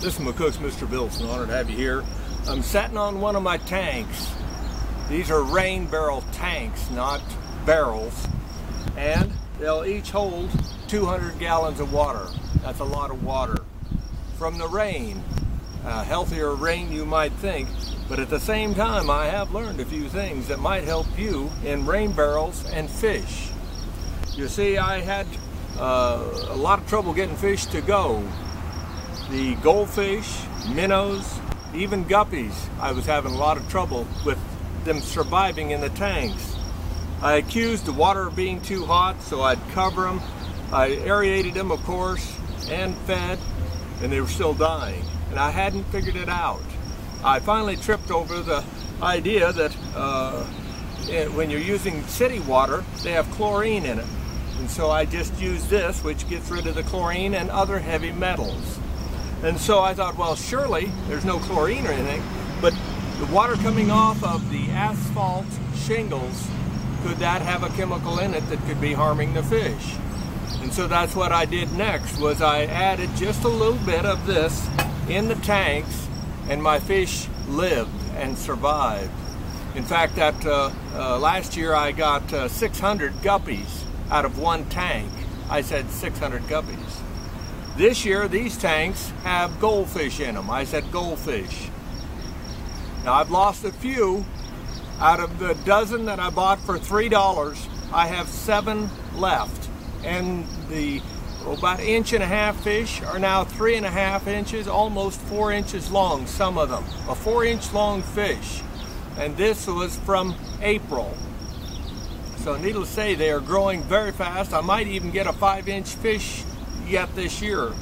This is McCook's Mr. Billson. Honored to have you here. I'm sitting on one of my tanks. These are rain barrel tanks, not barrels. And they'll each hold 200 gallons of water. That's a lot of water. From the rain, healthier rain you might think, but at the same time I have learned a few things that might help you in rain barrels and fish. You see, I had a lot of trouble getting fish to go. The goldfish, minnows, even guppies, I was having a lot of trouble with them surviving in the tanks. I accused the water of being too hot, so I'd cover them. I aerated them, of course, and fed, and they were still dying. And I hadn't figured it out. I finally tripped over the idea that when you're using city water, they have chlorine in it. And so I just used this, which gets rid of the chlorine and other heavy metals. And so I thought, well, surely there's no chlorine or anything, but the water coming off of the asphalt shingles, could that have a chemical in it that could be harming the fish? And so that's what I did next, was I added just a little bit of this in the tanks, and my fish lived and survived. In fact, last year I got 600 guppies out of one tank. I said 600 guppies. This year, these tanks have goldfish in them. I said goldfish. Now, I've lost a few. Out of the dozen that I bought for $3, I have 7 left. And the about 1.5 inch fish are now 3.5 inches, almost 4 inches long, some of them. A 4-inch long fish. And this was from April. So needless to say, they are growing very fast. I might even get a 5-inch fish yet this year.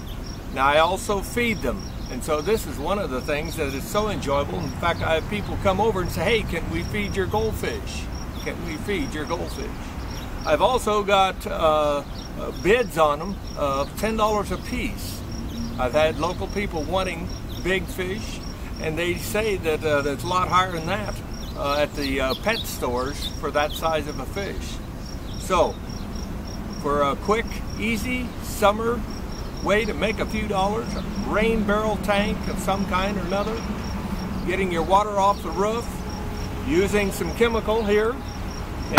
Now, I also feed them, and so this is one of the things that is so enjoyable. In fact, I have people come over and say, hey, can we feed your goldfish? Can we feed your goldfish? I've also got bids on them of $10 a piece. I've had local people wanting big fish, and they say that it's a lot higher than that at the pet stores for that size of a fish. So, for a quick, easy summer way to make a few dollars, a rain barrel tank of some kind or another, getting your water off the roof, using some chemical here,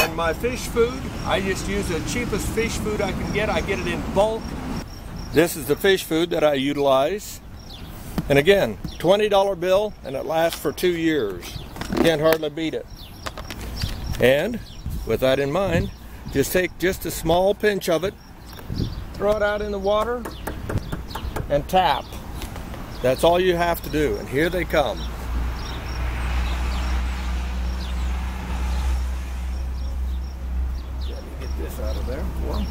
and my fish food, I just use the cheapest fish food I can get. I get it in bulk. This is the fish food that I utilize. And again, $20 bill, and it lasts for 2 years. Can't hardly beat it. And with that in mind, just take just a small pinch of it, throw it out in the water, and tap. That's all you have to do, and here they come. Let me get this out of there for them.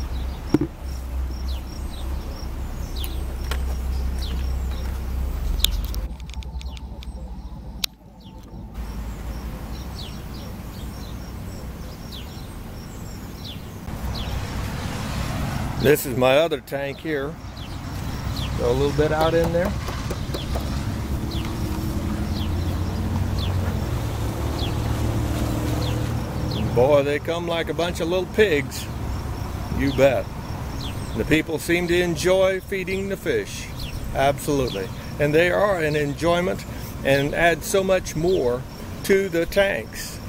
This is my other tank here. Throw a little bit out in there. And boy, they come like a bunch of little pigs. You bet. The people seem to enjoy feeding the fish. Absolutely. And they are an enjoyment and add so much more to the tanks.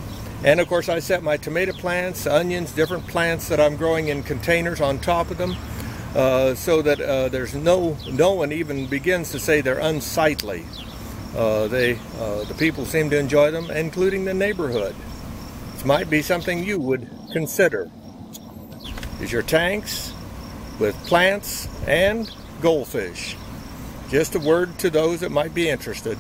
And of course, I set my tomato plants, onions, different plants that I'm growing in containers on top of them, so that there's no one even begins to say they're unsightly. The people seem to enjoy them, including the neighborhood. This might be something you would consider. Is your tanks with plants and goldfish. Just a word to those that might be interested.